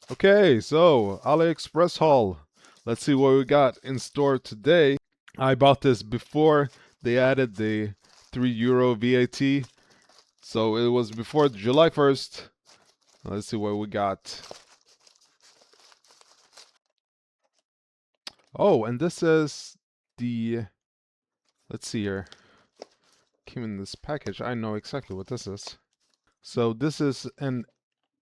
Okay, so Aliexpress haul. Let's see what we got in store today. I bought this before they added the €3 VAT, so it was before July 1st. Let's see what we got. Oh, and this is the, let's see here, came in this package. I know exactly what this is. So this is an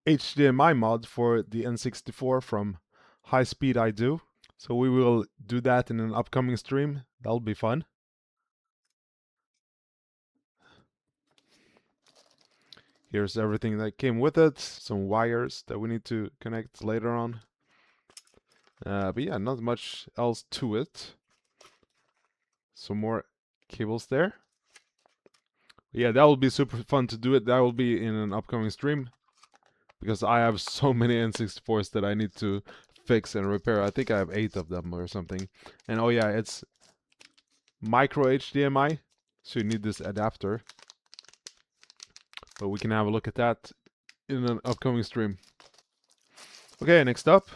HDMI mod for the N64 from High Speed I Do. So we will do that in an upcoming stream. That'll be fun. Here's everything that came with it. Some wires that we need to connect later on. But yeah, not much else to it. Some more cables there. Yeah, that will be super fun to do it. That will be in an upcoming stream. Because I have so many N64s that I need to fix and repair. I think I have 8 of them or something. And oh yeah, it's micro HDMI. So you need this adapter. But we can have a look at that in an upcoming stream. Okay, next up.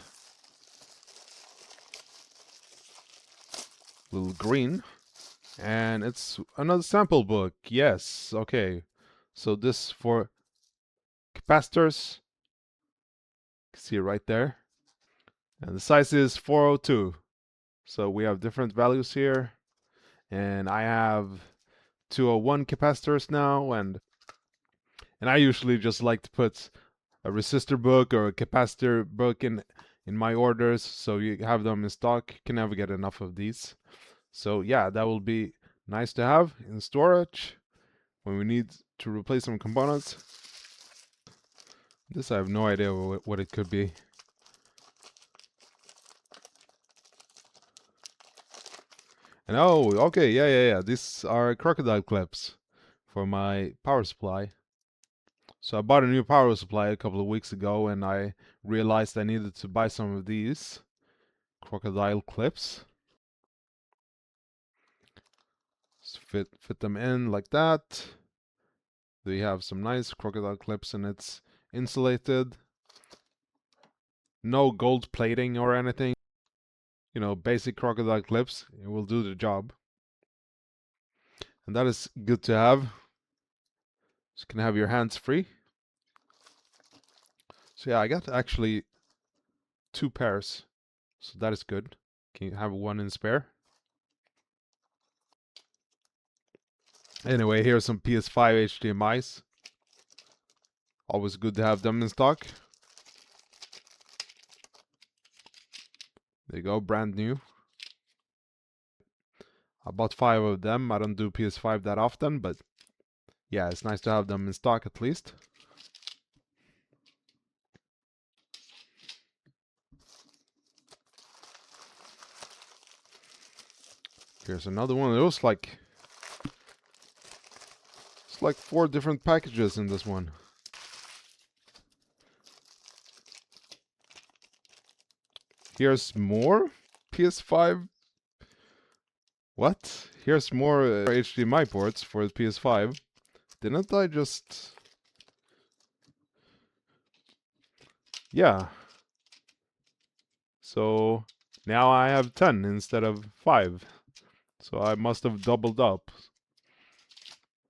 Little green. And it's another sample book. Yes, okay. So this for capacitors. You can see it right there. And the size is 402. So we have different values here. And I have 201 capacitors now. And I usually just like to put a resistor book or a capacitor book in my orders. So you have them in stock. You can never get enough of these. So yeah, that will be nice to have in storage when we need to replace some components. This I have no idea what it could be. And oh, okay, yeah. These are crocodile clips for my power supply. So I bought a new power supply a couple of weeks ago and I realized I needed to buy some of these crocodile clips. Just fit them in like that. They have some nice crocodile clips and it's insulated. No gold plating or anything. You know, basic crocodile clips. It will do the job. And that is good to have. So you can have your hands free. So yeah, I got actually 2 pairs. So that is good. Can you have one in spare? Anyway, here's some PS5 HDMIs. Always good to have them in stock. There you go, brand new. I bought 5 of them. I don't do PS5 that often, but yeah, it's nice to have them in stock at least. Here's another one. It was like, it's like 4 different packages in this one. Here's more PS5. What? Here's more HDMI ports for the PS5. Didn't I just... Yeah. So now I have 10 instead of 5. So I must have doubled up.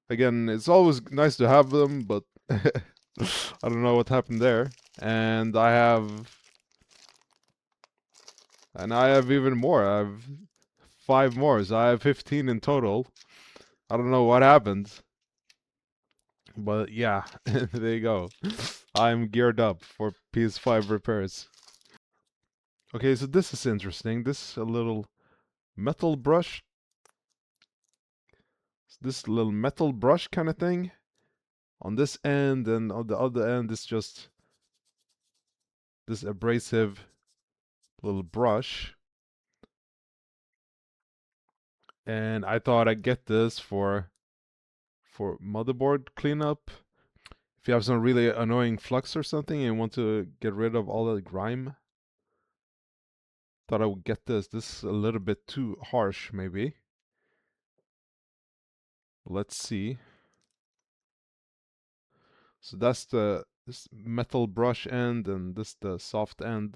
Again, it's always nice to have them, but I don't know what happened there. And I have even more. I have 5 more. So I have 15 in total. I don't know what happened. But yeah, there you go. I'm geared up for PS5 repairs. Okay, so this is interesting. This is a little metal brush. This little metal brush kind of thing. On this end, and on the other end is just this abrasive little brush. And I thought I'd get this for motherboard cleanup. If you have some really annoying flux or something and want to get rid of all that grime. Thought I would get this. This is a little bit too harsh, maybe. Let's see. So that's the this metal brush end and this the soft end.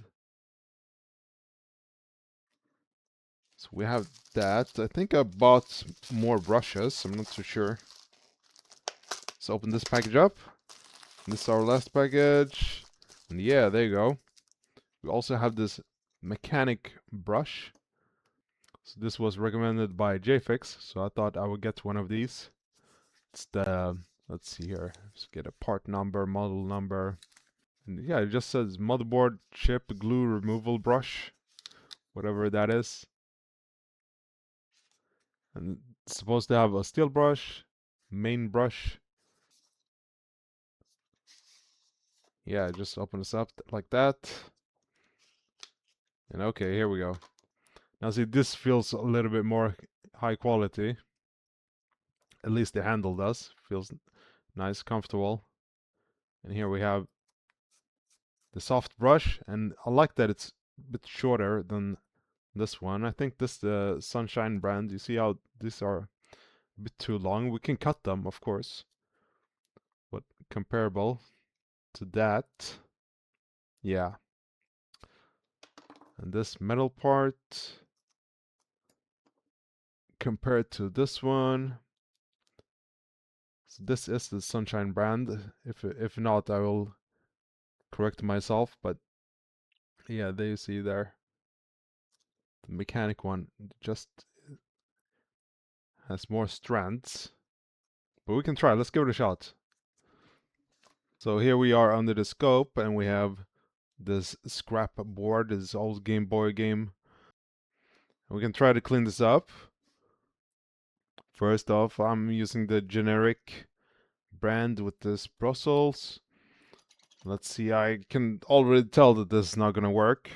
So we have that. I think I bought more brushes. I'm not so sure. Let's open this package up. This is our last package. And yeah, there you go. We also have this mechanic brush. So this was recommended by JFix, so I thought I would get one of these. It's the, let's see here. Let's get a part number, model number. And yeah, it just says motherboard chip glue removal brush, whatever that is. And it's supposed to have a steel brush, main brush. Yeah, just open this up like that. And okay, here we go. Now see, this feels a little bit more high quality. At least the handle does. Feels nice, comfortable. And here we have the soft brush, and I like that it's a bit shorter than this one. I think this the Sunshine brand. You see how these are a bit too long. We can cut them, of course, but comparable to that, yeah. And this metal part compared to this one. So this is the Sunshine brand. If not, I will correct myself. But yeah, there you see there. The mechanic one just has more strands. But we can try. Let's give it a shot. So here we are under the scope, and we have this scrap board, this old Game Boy game. We can try to clean this up. First off, I'm using the generic brand with this Brussels. Let's see, I can already tell that this is not gonna work,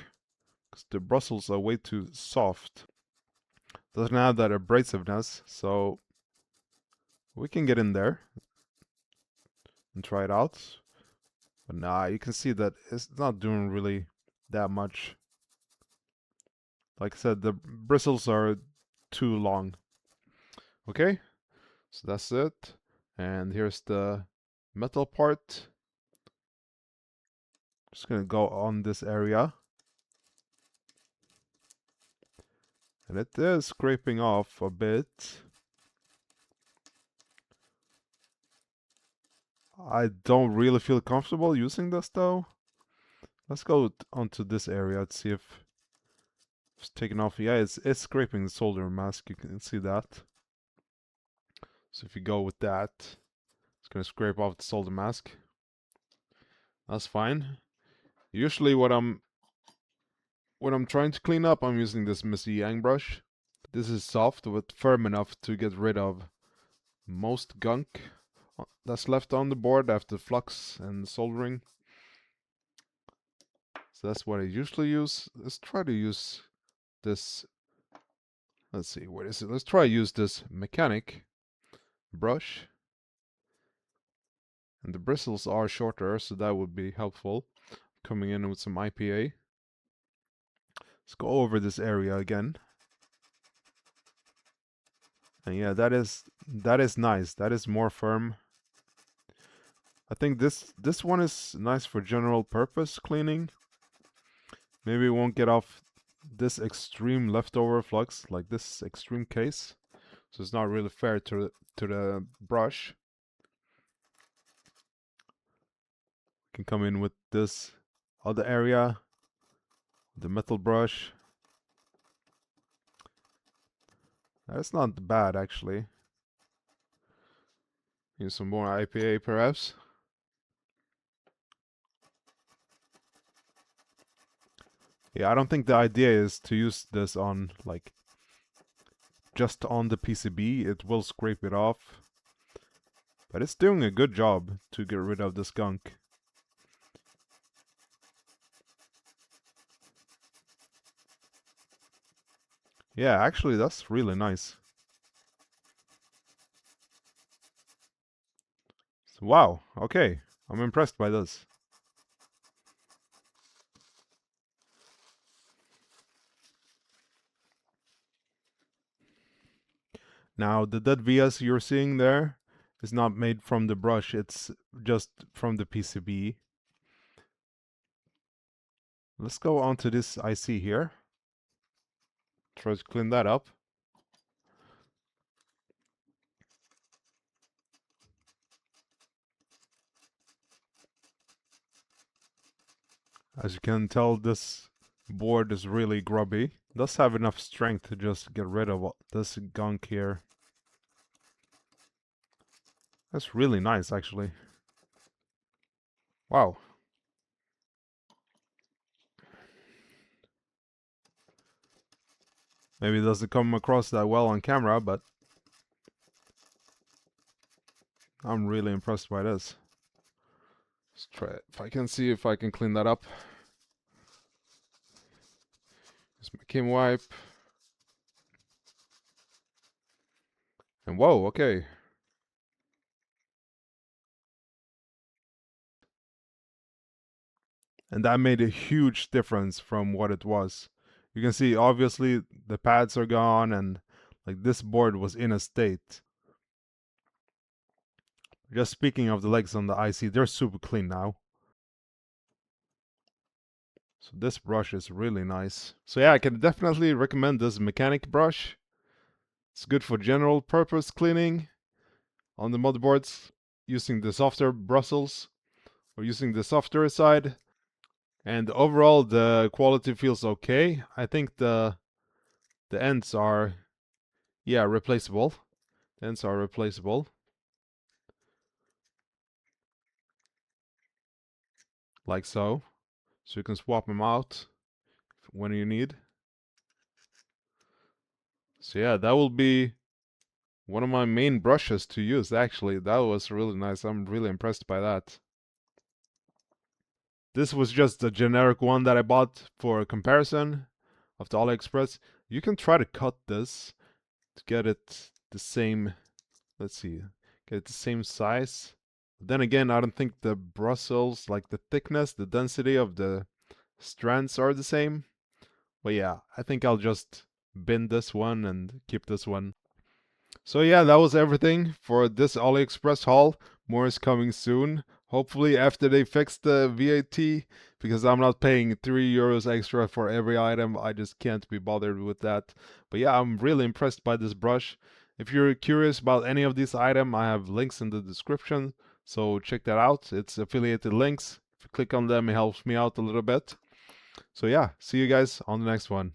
because the Brussels are way too soft. Doesn't have that abrasiveness, so we can get in there and try it out. But nah, you can see that it's not doing really that much. Like I said, the bristles are too long. Okay, so that's it. And here's the metal part. Just gonna go on this area. And it is scraping off a bit. I don't really feel comfortable using this though. Let's go onto this area to see if it's taken off. Yeah, it's scraping the solder mask. You can see that. So if you go with that, it's gonna scrape off the solder mask. That's fine. Usually when I'm trying to clean up, I'm using this Missy Yang brush. This is soft but firm enough to get rid of most gunk that's left on the board after flux and soldering. So that's what I usually use. Let's try to use this. Let's see, what is it? Let's try to use this mechanic brush. And the bristles are shorter, so that would be helpful. Coming in with some IPA. Let's go over this area again. And yeah, that is nice. That is more firm. I think this one is nice for general purpose cleaning. Maybe it won't get off this extreme leftover flux, like this extreme case. So it's not really fair to the brush. Can come in with this other area, the metal brush. That's not bad actually. Use some more IPA perhaps. Yeah, I don't think the idea is to use this on like just on the PCB. It will scrape it off. But it's doing a good job to get rid of this gunk. Yeah, actually that's really nice. So, wow, okay. I'm impressed by this. Now, the dead vias you're seeing there is not made from the brush, it's just from the PCB. Let's go on to this IC here. Try to clean that up. As you can tell, this board is really grubby. It does have enough strength to just get rid of this gunk here. That's really nice, actually. Wow. Maybe it doesn't come across that well on camera, but I'm really impressed by this. Let's try it. If I can see if I can clean that up. Use my Kim wipe. And whoa, okay. And that made a huge difference from what it was. You can see obviously the pads are gone and like this board was in a state. Just speaking of the legs on the IC, they're super clean now. So this brush is really nice. So yeah, I can definitely recommend this mechanic brush. It's good for general purpose cleaning on the motherboards using the softer bristles or using the softer side. And overall the quality feels okay. I think the ends are replaceable. The ends are replaceable. Like so. So you can swap them out when you need. So yeah, that will be one of my main brushes to use, actually. That was really nice. I'm really impressed by that. This was just a generic one that I bought for a comparison of the Aliexpress. You can try to cut this to get it the same, let's see, get it the same size. But then again, I don't think the bristles, like the thickness, the density of the strands are the same. But yeah, I think I'll just bin this one and keep this one. So yeah, that was everything for this AliExpress haul. More is coming soon. Hopefully after they fix the VAT, because I'm not paying €3 extra for every item. I just can't be bothered with that. But yeah, I'm really impressed by this brush. If you're curious about any of these items, I have links in the description. So check that out. It's affiliated links. If you click on them, it helps me out a little bit. So yeah, see you guys on the next one.